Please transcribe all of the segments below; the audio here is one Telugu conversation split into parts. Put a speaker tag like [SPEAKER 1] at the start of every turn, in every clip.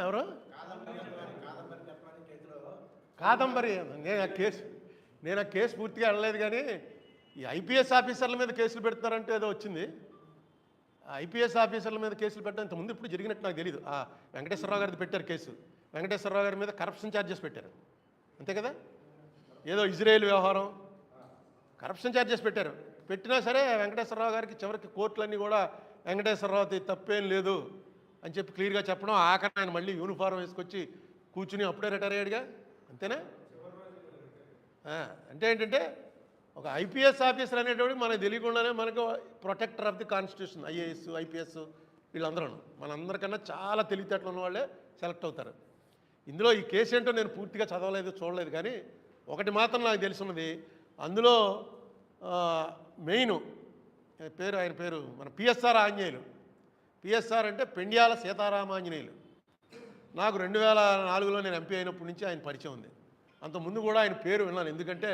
[SPEAKER 1] ఎవరు కాదంబరి? నేను ఆ కేసు పూర్తిగా వెళ్ళలేదు, కానీ ఈ ఐపీఎస్ ఆఫీసర్ల మీద కేసులు పెడుతున్నారంటే ఏదో వచ్చింది. ఐపీఎస్ ఆఫీసర్ల మీద కేసులు పెట్టడం ఇంతకుముందు ఇప్పుడు జరిగినట్టు నాకు తెలియదు. ఆ వెంకటేశ్వరరావు గారిది పెట్టారు కేసు. వెంకటేశ్వరరావు గారి మీద కరప్షన్ ఛార్జెస్ పెట్టారు, అంతే కదా? ఏదో ఇజ్రాయేల్ వ్యవహారం కరప్షన్ ఛార్జెస్ పెట్టారు. పెట్టినా సరే వెంకటేశ్వరరావు గారికి చివరికి కోర్టులన్నీ కూడా వెంకటేశ్వరరావు తప్పేం లేదు అని చెప్పి క్లియర్గా చెప్పడం, ఆఖరి ఆయన మళ్ళీ యూనిఫారం వేసుకొచ్చి కూర్చుని అప్పుడే రిటైర్ అయ్యాడుగా, అంతేనా? అంటే ఏంటంటే ఒక ఐపీఎస్ ఆఫీసర్ అనేటువంటి మనకు తెలియకుండానే మనకు protector of the constitution, IAS IPS వీళ్ళందరూ మనందరికన్నా చాలా తెలివితేటలు ఉన్న వాళ్ళే సెలెక్ట్ అవుతారు. ఇందులో ఈ కేసు ఏంటో నేను పూర్తిగా చదవలేదు, చూడలేదు, కానీ ఒకటి మాత్రం నాకు తెలుసున్నది, అందులో మెయిన్ ఆయన పేరు మన పిఎస్ఆర్ ఆంజనేయులు. పిఎస్ఆర్ అంటే పెండ్యాల సీతారామాంజనేయులు. నాకు 2004లో నేను ఎంపీ అయినప్పటి నుంచి ఆయన పరిచయం ఉంది. అంతకుముందు కూడా ఆయన పేరు విన్నాను, ఎందుకంటే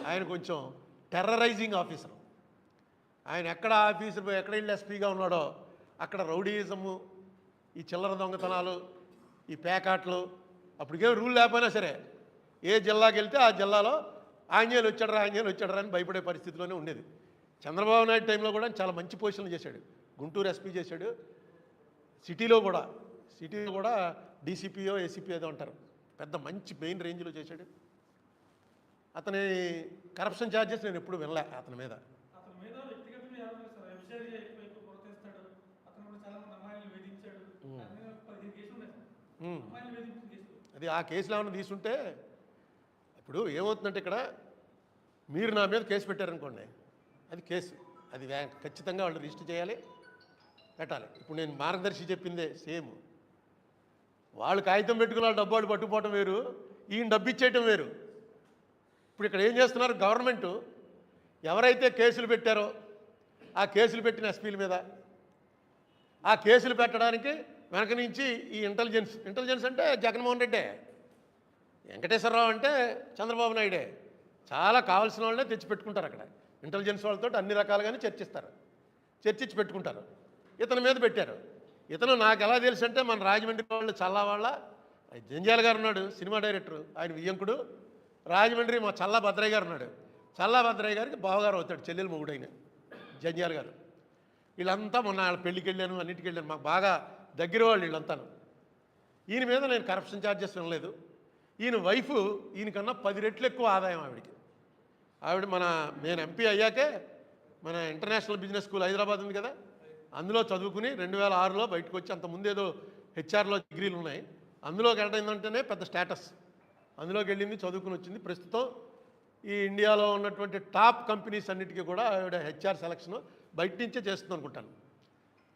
[SPEAKER 1] ఆయన కొంచెం టెర్రరైజింగ్ ఆఫీసర్. ఆయన ఎక్కడ వెళ్ళి ఎస్పీగా ఉన్నాడో అక్కడ రౌడీయిజము, ఈ చిల్లర దొంగతనాలు, ఈ పేకాట్లు, అప్పటికేం రూల్ లేకపోయినా సరే ఏ జిల్లాకి వెళ్తే ఆ జిల్లాలో ఆంజనేయులు వచ్చాడరా అని భయపడే పరిస్థితిలోనే ఉండేది. చంద్రబాబు నాయుడు టైంలో కూడా చాలా మంచి పొజిషన్లు చేశాడు. గుంటూరు ఎస్పీ చేశాడు, సిటీలో కూడా డీసీపీఓ ఏసీపీ ఏదో అంటారు, పెద్ద మంచి మెయిన్ రేంజ్లో చేశాడు. అతని కరప్షన్ ఛార్జెస్ నేను ఎప్పుడు వినలే అతని మీద. అది ఆ కేసులు ఏమైనా తీసుంటే ఇప్పుడు ఏమవుతుందంటే, ఇక్కడ మీరు నా మీద కేసు పెట్టారనుకోండి, అది కేసు, అది ఖచ్చితంగా వాళ్ళు రిజిస్టర్ చేయాలి, పెట్టాలి. ఇప్పుడు నేను మార్గదర్శి చెప్పిందే సేమ్. వాళ్ళు కాగితం పెట్టుకున్న వాళ్ళు డబ్బు వాళ్ళు పట్టుకుపోవటం వేరు, ఈయన డబ్బు ఇచ్చేయటం వేరు. ఇప్పుడు ఇక్కడ ఏం చేస్తున్నారు, గవర్నమెంటు ఎవరైతే కేసులు పెట్టారో ఆ కేసులు పెట్టిన ఎస్పీల మీద ఆ కేసులు పెట్టడానికి వెనక నుంచి ఈ ఇంటెలిజెన్స్ అంటే జగన్మోహన్ రెడ్డే, వెంకటేశ్వరరావు అంటే చంద్రబాబు నాయుడే, చాలా కావాల్సిన వాళ్ళనే తెచ్చిపెట్టుకుంటారు. అక్కడ ఇంటెలిజెన్స్ వాళ్ళతో అన్ని రకాలుగానే చర్చించి పెట్టుకుంటారు. ఇతని మీద పెట్టారు. ఇతను నాకు ఎలా తెలుసు అంటే, మన రాజమండ్రి వాళ్ళు చల్లా వాళ్ళ జంజాల గారు ఉన్నాడు, సినిమా డైరెక్టరు, ఆయన వియ్యంకుడు. రాజమండ్రి మా చల్లా భద్రయ్య గారు ఉన్నాడు, చల్లా భద్రయ్య గారికి బావగారు అవుతాడు, చెల్లెలు మొగుడైన జంజాల గారు. వీళ్ళంతా మొన్న వాళ్ళ పెళ్ళికి వెళ్ళాను, అన్నింటికి వెళ్ళాను, మాకు బాగా దగ్గర వాళ్ళు వీళ్ళంతాను. ఈయన మీద నేను కరప్షన్ ఛార్జెస్ వినలేదు. ఈయన వైఫ్ ఈయనకన్నా 10 రెట్లు ఎక్కువ ఆదాయం ఆవిడికి. నేను ఎంపీ అయ్యాకే మన ఇంటర్నేషనల్ బిజినెస్ స్కూల్ హైదరాబాద్ ఉంది కదా, అందులో చదువుకుని 2006లో బయటకు వచ్చి, అంతకుముందు ఏదో హెచ్ఆర్లో డిగ్రీలు ఉన్నాయి, అందులోకి వెళ్ళిందంటేనే పెద్ద స్టేటస్. అందులోకి వెళ్ళింది, చదువుకుని వచ్చింది. ప్రస్తుతం ఈ ఇండియాలో ఉన్నటువంటి టాప్ కంపెనీస్ అన్నిటికీ కూడా ఆవిడ హెచ్ఆర్ సెలక్షన్ బయట నుంచే చేస్తుంది అనుకుంటాను.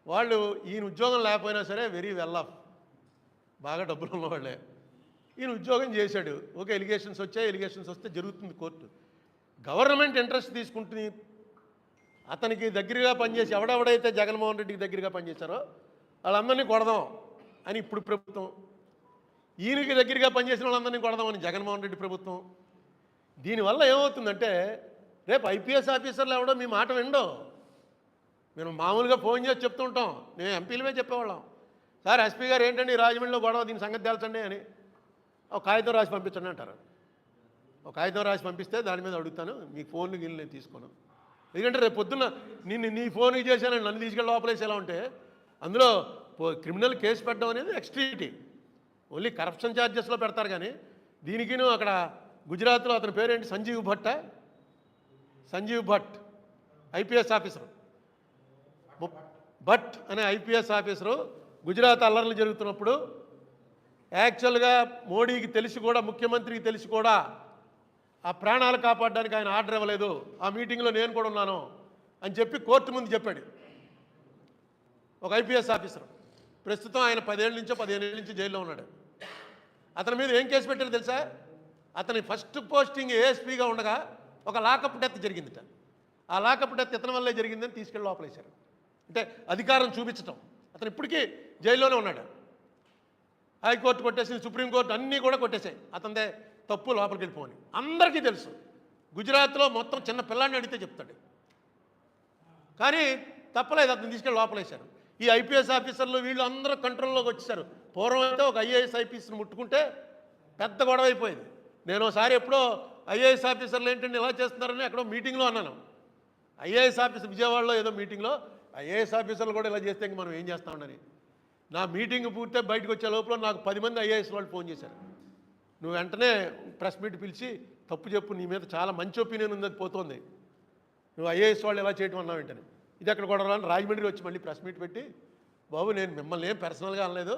[SPEAKER 1] వాళ్ళు ఈయన ఉద్యోగం లేకపోయినా సరే వెరీ వెల్ ఆఫ్, బాగా డబ్బులు ఉన్నవాళ్ళే. ఈయన ఉద్యోగం చేశాడు, ఓకే, ఎలిగేషన్స్ వస్తే జరుగుతుంది కోర్టు. గవర్నమెంట్ ఇంట్రెస్ట్ తీసుకుంటుంది. అతనికి దగ్గరగా పనిచేసి ఎవడెవడైతే జగన్మోహన్ రెడ్డికి దగ్గరగా పనిచేశారో వాళ్ళందరినీ కొడదాం అని ఇప్పుడు ప్రభుత్వం, ఈయనకి దగ్గరగా పనిచేసిన వాళ్ళందరినీ కొడదామని జగన్మోహన్ రెడ్డి ప్రభుత్వం. దీనివల్ల ఏమవుతుందంటే, రేపు ఐపీఎస్ ఆఫీసర్లు ఎవడో మీ మాట విండో. మేము మామూలుగా ఫోన్ చేసి చెప్తుంటాం, మేము ఎంపీలమే చెప్పేవాళ్ళం, సార్ ఎస్పీ గారు ఏంటండి రాజమండ్రిలో గొడవ, దీని సంగతి తెలుసండి అని ఒక కాగితం రాసి పంపించండి అంటారు. ఒక కాగితం రాసి పంపిస్తే దాని మీద అడుగుతాను, మీ ఫోన్లు గిన్నెలు నేను తీసుకోను. ఎందుకంటే రేపు పొద్దున్న నీ ఫోన్కి చేశానని నన్ను తీసుకెళ్ళి లోపలేసి ఎలా ఉంటే, అందులో క్రిమినల్ కేసు పెట్టడం అనేది ఎక్స్ట్రీమిటీ. ఓన్లీ కరప్షన్ ఛార్జెస్లో పెడతారు, కానీ దీనికిను అక్కడ గుజరాత్లో అతని పేరేంటి, సంజీవ్ భట్ ఐపీఎస్ ఆఫీసరు, భట్ అనే ఐపీఎస్ ఆఫీసరు గుజరాత్ అల్లర్లు జరుగుతున్నప్పుడు యాక్చువల్గా మోడీకి తెలిసి కూడా, ముఖ్యమంత్రికి తెలిసి కూడా ఆ ప్రాణాలు కాపాడడానికి ఆయన ఆర్డర్ ఇవ్వలేదు, ఆ మీటింగ్లో నేను కూడా ఉన్నాను అని చెప్పి కోర్టు ముందు చెప్పాడు ఒక ఐపీఎస్ ఆఫీసర్. ప్రస్తుతం ఆయన 10 ఏళ్ళ నుంచో 15 ఏళ్ళ నుంచి జైల్లో ఉన్నాడు. అతని మీద ఏం కేసు పెట్టారు తెలుసా? అతని ఫస్ట్ పోస్టింగ్ ఏఎస్పీగా ఉండగా ఒక లాకప్ డెత్ జరిగిందిట. ఆ లాకప్ డెత్ ఇతని వల్లే జరిగిందని తీసుకెళ్ళి లోపలేశారు. అంటే అధికారం చూపించటం. అతను ఇప్పటికీ జైల్లోనే ఉన్నాడు. హైకోర్టు కొట్టేసింది, సుప్రీంకోర్టు అన్నీ కూడా కొట్టేశాయి. అతనిదే తప్పు, లోపలికి వెళ్ళిపోని అందరికీ తెలుసు. గుజరాత్లో మొత్తం చిన్న పిల్లాడిని అడిగితే చెప్తాడు. కానీ తప్పలేదు, అతను తీసుకెళ్ళి లోపలేశారు. ఈ ఐపీఎస్ ఆఫీసర్లు వీళ్ళు అందరూ కంట్రోల్లోకి వచ్చేసారు. పూర్వం అయితే ఒక ఐఏఎస్ ఐపీఎస్ని ముట్టుకుంటే పెద్ద గొడవ అయిపోయింది. నేను ఒకసారి ఎప్పుడో ఐఏఎస్ ఆఫీసర్లు ఏంటంటే ఇలా చేస్తున్నారని ఎక్కడో మీటింగ్లో అన్నాను. ఐఏఎస్ ఆఫీసర్ విజయవాడలో ఏదో మీటింగ్లో ఐఏఎస్ ఆఫీసర్లు కూడా ఇలా చేస్తే ఇంక మనం ఏం చేస్తామని. నా మీటింగ్ పూర్తి బయటకు వచ్చే లోపల నాకు 10 మంది ఐఏఎస్ వాళ్ళు ఫోన్ చేశారు. నువ్వు వెంటనే ప్రెస్ మీట్ పిలిచి తప్పు చెప్పు, నీ మీద చాలా మంచి ఒపీనియన్ ఉంది, అది పోతుంది, నువ్వు ఐఏఎస్ వాళ్ళు ఎలా చేయటం అన్నావు ఏంటని. ఇది అక్కడ కూడా రాజమండ్రి వచ్చి మళ్ళీ ప్రెస్ మీట్ పెట్టి, బాబు నేను మిమ్మల్ని ఏం పర్సనల్గా అనలేదు,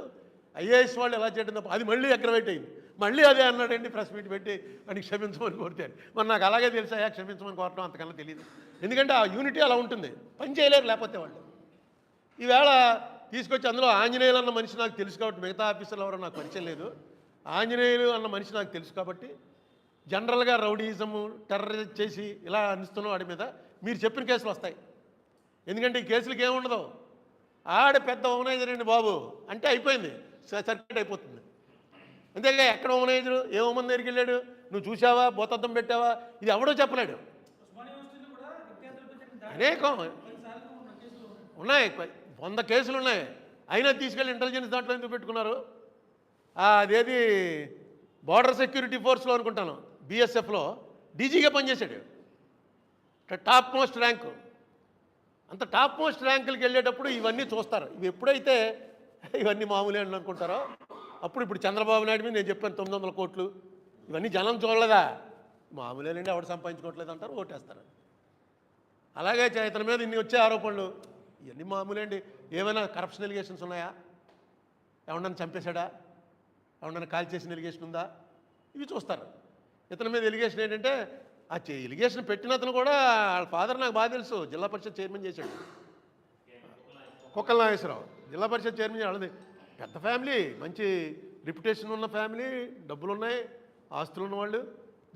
[SPEAKER 1] ఐఏఎస్ వాళ్ళు ఎలా చేయడం తప్ప, అది మళ్ళీ అగ్రవేట్ అయింది. మళ్ళీ అదే అన్నాడండి ప్రెస్ మీట్ పెట్టి అని క్షమించమని కోరుతాను. మరి నాకు అలాగే తెలుసా క్షమించమని కోరటం అంతకన్నా తెలియదు. ఎందుకంటే ఆ యూనిటీ అలా ఉంటుంది, పని చేయలేరు లేకపోతే వాళ్ళు. ఈవేళ తీసుకొచ్చి అందులో ఆంజనేయులు అన్న మనిషి నాకు తెలుసు కాబట్టి, మిగతా ఆఫీసర్లు ఎవరో నాకు పరిచయం లేదు, ఆంజనేయులు అన్న మనిషి నాకు తెలుసు కాబట్టి జనరల్గా రౌడీయిజము టెర్రరిజం చేసి ఇలా అనిస్తున్న వాడి మీద మీరు చెప్పిన కేసులు వస్తాయి. ఎందుకంటే ఈ కేసులకి ఏముండదు, ఆడ పెద్ద ఓమనైజర్ అండి బాబు అంటే అయిపోయింది, సర్క్యూట్ అయిపోతుంది. అంతేగా ఎక్కడ ఓమనైజరు ఏ ఓమన్ దగ్గరికి వెళ్ళాడు, నువ్వు చూసావా, భూతద్దం పెట్టావా, ఇది ఎవడో చెప్పలేడు. అనేకం ఉన్నాయి, 100 కేసులు ఉన్నాయి. అయినా తీసుకెళ్ళి ఇంటెలిజెన్స్ దాంట్లో ఎందుకు పెట్టుకున్నారు. అదేది బార్డర్ సెక్యూరిటీ ఫోర్స్లో అనుకుంటాను, బీఎస్ఎఫ్లో డీజీగా పనిచేశాడు, టాప్ మోస్ట్ ర్యాంకు. అంత టాప్ మోస్ట్ ర్యాంకులకి వెళ్ళేటప్పుడు ఇవన్నీ చూస్తారు. ఇవి ఎప్పుడైతే ఇవన్నీ మామూలే అని అనుకుంటారో అప్పుడు ఇప్పుడు చంద్రబాబు నాయుడు మీద నేను చెప్పాను 900 కోట్లు, ఇవన్నీ జనం చూడలేదా, మామూలేనండి ఎవడు సంపాదించుకోవట్లేదు అంటారు, ఓటేస్తారు. అలాగే ఇతని మీద ఇన్ని వచ్చే ఆరోపణలు ఇవన్నీ మామూలేండి. ఏమైనా కరప్షన్ ఎలిగేషన్స్ ఉన్నాయా, ఎవడన్నా చంపేశాడా, ఎవడన్నా కాల్ చేసిన ఎలిగేషన్ ఉందా, ఇవి చూస్తారు. ఇతని మీద ఎలిగేషన్ ఏంటంటే ఆ ఎలిగేషన్ పెట్టిన అతను కూడా వాళ్ళ ఫాదర్ నాకు బాగా తెలుసు, జిల్లా పరిషత్ చైర్మన్ చేశాడు, కుక్కల నాగేశ్వరరావు. జిల్లా పరిషత్ చైర్మన్ వాళ్ళది పెద్ద ఫ్యామిలీ, మంచి రిప్యుటేషన్ ఉన్న ఫ్యామిలీ, డబ్బులు ఉన్నాయి, ఆస్తులు ఉన్నవాళ్ళు.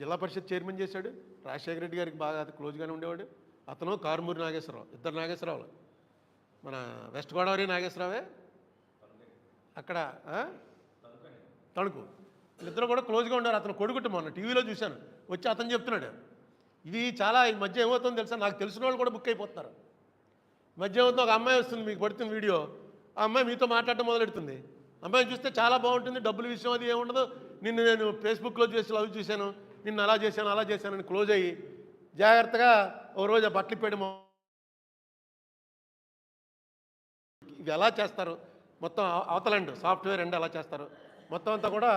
[SPEAKER 1] జిల్లా పరిషత్ చైర్మన్ చేశాడు. రాజశేఖర రెడ్డి గారికి బాగా క్లోజ్గానే ఉండేవాడు. అతను కారుమూరి నాగేశ్వరరావు, ఇద్దరు నాగేశ్వరరావులు. మన వెస్ట్ గోదావరి నాగేశ్వరరావే అక్కడ తణుకు, వీళ్ళిద్దరూ కూడా క్లోజ్గా ఉండారు. అతను కొడుకుట మొన్న టీవీలో చూశాను, వచ్చి అతను చెప్తున్నాడు. ఇది చాలా ఈ మధ్య ఏమవుతుందో తెలుసా, నాకు తెలిసిన వాళ్ళు కూడా బుక్ అయిపోతున్నారు. మధ్య ఏమవుతుందో ఒక అమ్మాయి వస్తుంది, మీకు పడుతుంది వీడియో, ఆ అమ్మాయి మీతో మాట్లాడటం మొదలెడుతుంది. అమ్మాయిని చూస్తే చాలా బాగుంటుంది, డబ్బుల విషయం అది ఏముండదు, నిన్ను నేను ఫేస్బుక్లో చేసి లవ్ చూశాను, నిన్ను అలా చేశాను అని క్లోజ్ అయ్యి జాగ్రత్తగా ఓ రోజు ఆ బట్టలు పెట్టడం. ఇవి ఎలా చేస్తారు మొత్తం అవతలండి, సాఫ్ట్వేర్ అండి ఎలా చేస్తారు మొత్తం అంతా కూడా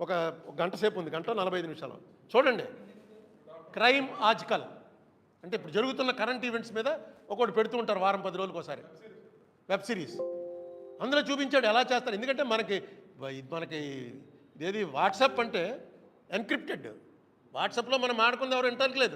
[SPEAKER 1] ఒక గంట సేపు ఉంది, 1:45 నిమిషాలు చూడండి. క్రైమ్ ఆజ్కల్ అంటే ఇప్పుడు జరుగుతున్న కరెంట్ ఈవెంట్స్ మీద ఒకటి పెడుతూ ఉంటారు వారం 10 రోజులకు ఒకసారి, వెబ్ సిరీస్. అందులో చూపించాడు ఎలా చేస్తారు. ఎందుకంటే మనకి ఇదేది వాట్సాప్ అంటే ఎన్క్రిప్టెడ్, వాట్సాప్లో మనం ఆడుకుంది ఎవరు వింటానికి లేదు.